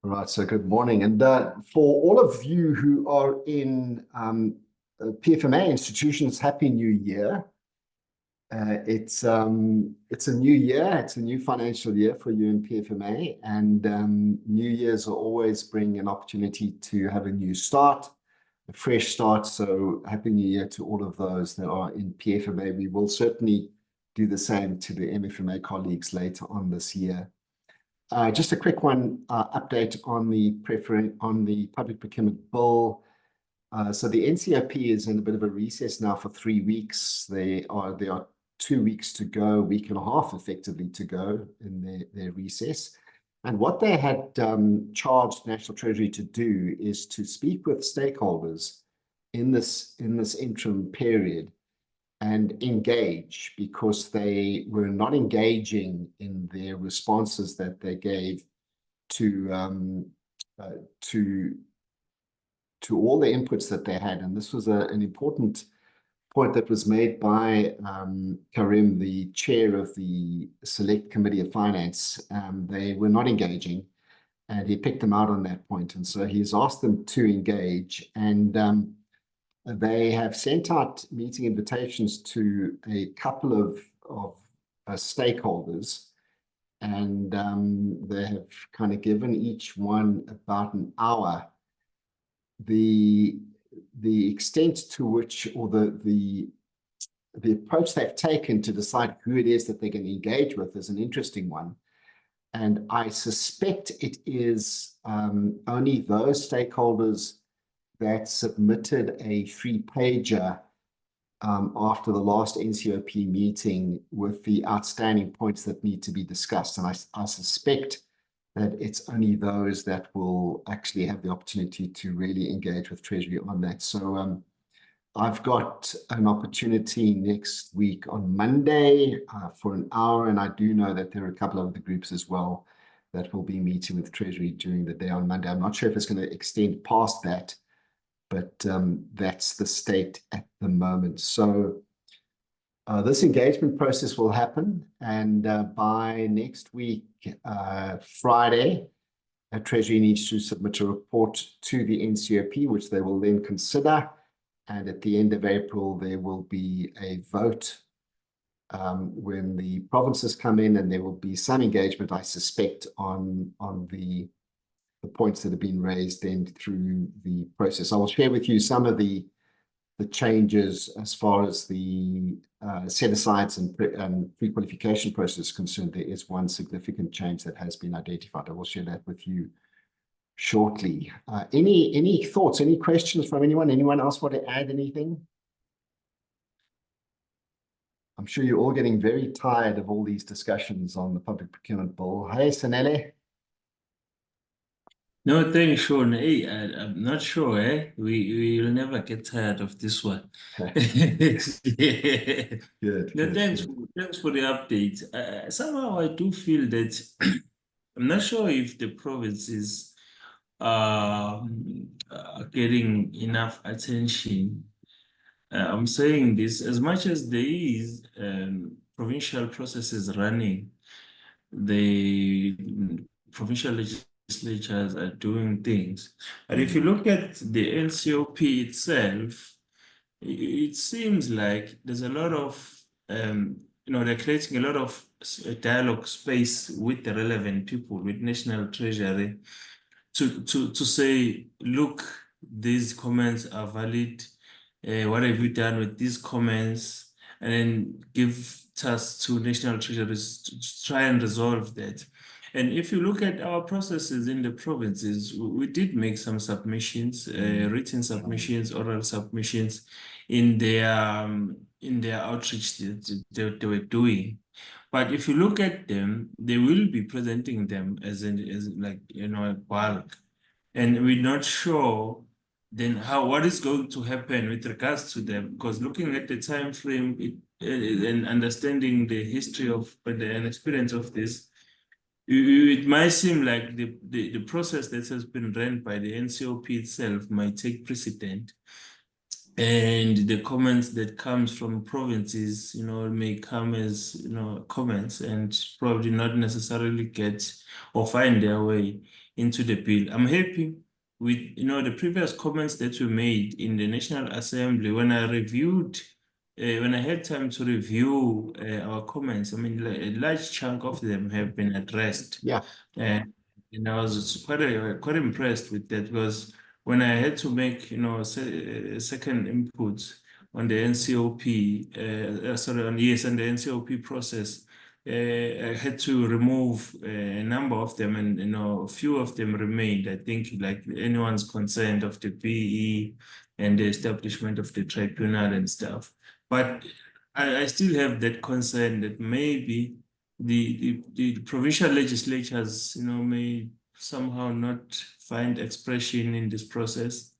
All right, so good morning. And for all of you who are in PFMA institutions, Happy New Year. It's a new year, it's a new financial year for you in PFMA, and New Year's will always bring an opportunity to have a new start, a fresh start. So Happy New Year to all of those that are in PFMA. We will certainly do the same to the MFMA colleagues later on this year. Just a quick one, update on the Public Procurement Bill. So the NCOP is in a bit of a recess now for 3 weeks. There are 2 weeks to go, a week and a half effectively to go in their recess. And what they had charged National Treasury to do is to speak with stakeholders in this interim period and engage, because they were not engaging in their responses that they gave to all the inputs that they had. And this was an important point that was made by Karim, the chair of the Select Committee of Finance. They were not engaging, and he picked them out on that point. And so he's asked them to engage, and they have sent out meeting invitations to a couple of stakeholders, and they have kind of given each one about an hour. The extent to which, or the approach they've taken to decide who it is that they're going to engage with is an interesting one. And I suspect it is only those stakeholders that submitted a 3-pager after the last NCOP meeting with the outstanding points that need to be discussed. And I suspect that it's only those that will actually have the opportunity to really engage with Treasury on that. So I've got an opportunity next week on Monday for an hour, and I do know that there are a couple of other groups as well that will be meeting with Treasury during the day on Monday. I'm not sure if it's going to extend past that, but that's the state at the moment. So this engagement process will happen, and by next week, Friday, Treasury needs to submit a report to the NCOP, which they will then consider. And at the end of April, there will be a vote when the provinces come in, and there will be some engagement, I suspect, on the points that have been raised then through the process. I will share with you some of the changes as far as the set-asides and pre-qualification process is concerned. There is one significant change that has been identified. I will share that with you shortly. Any thoughts, any questions from anyone? Anyone else want to add anything? I'm sure you're all getting very tired of all these discussions on the Public Procurement Bill. Hey, Sanele. No, thanks, Sean. Hey, I'm not sure, eh? We will never get tired of this one. Yeah. Good. No, thanks for the update. Somehow I do feel that I'm not sure if the province is getting enough attention. I'm saying this, as much as there is provincial processes running, the provincial legislatures are doing things. But if you look at the NCOP itself, it seems like there's a lot of, they're creating a lot of dialogue space with the relevant people, with National Treasury, to say, look, these comments are valid. What have you done with these comments? And then give tasks to National Treasuries to try and resolve that. And if you look at our processes in the provinces, we did make some submissions, written submissions, oral submissions in their outreach that they were doing. But if you look at them, they will be presenting them as a bulk. And we're not sure then what is going to happen with regards to them, because looking at the time frame and understanding the history of and experience of this, it might seem like the process that has been run by the NCOP itself might take precedent. And the comments that comes from provinces, may come as, comments and probably not necessarily get or find their way into the bill. I'm happy with, the previous comments that were made in the National Assembly when I reviewed, when I had time to review our comments. I mean, a large chunk of them have been addressed. Yeah. And I was quite impressed with that, because when I had to make, second input on the NCOP, on the NCOP process, I had to remove a number of them, and a few of them remained. I think like anyone's consent of the PE and the establishment of the tribunal and stuff. But I still have that concern that maybe the provincial legislatures, may somehow not find expression in this process.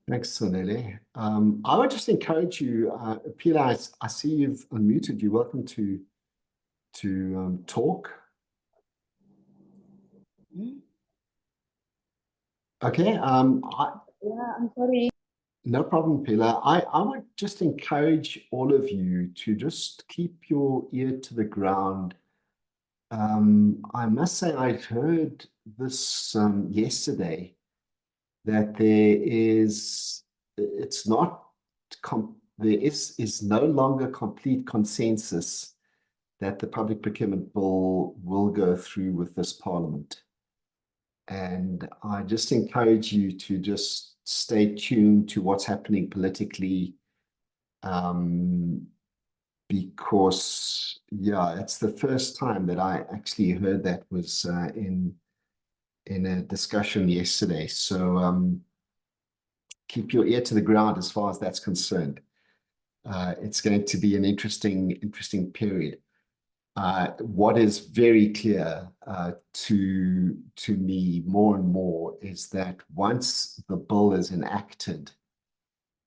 Thanks, Sonele. I would just encourage you, Pila, I see you've unmuted. You're welcome to talk. Okay. Yeah, I'm sorry. No problem, Pila. I would just encourage all of you to just keep your ear to the ground. I must say I heard this yesterday, that there is no longer complete consensus that the Public Procurement Bill will go through with this Parliament. And I just encourage you to just stay tuned to what's happening politically, because, yeah, it's the first time that I actually heard that was in a discussion yesterday. So keep your ear to the ground as far as that's concerned. It's going to be an interesting period. What is very clear to me more and more is that once the bill is enacted,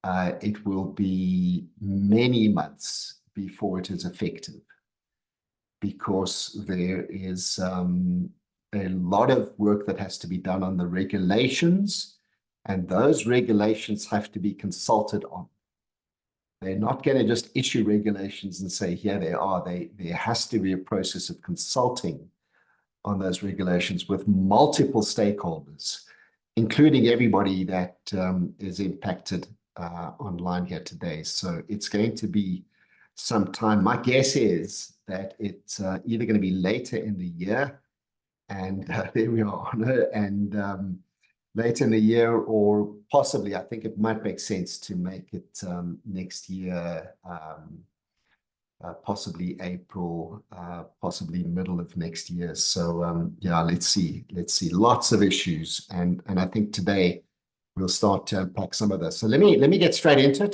it will be many months before it is effective, because there is a lot of work that has to be done on the regulations, and those regulations have to be consulted on. They're not going to just issue regulations and say, here they are. There has to be a process of consulting on those regulations with multiple stakeholders, including everybody that is impacted online here today. So it's going to be some time. My guess is that it's either going to be later in the year, and there we are on it, and later in the year, or possibly, I think it might make sense to make it next year, possibly April, possibly middle of next year. So yeah, let's see. Lots of issues, and I think today we'll start to unpack some of this. So let me get straight into it.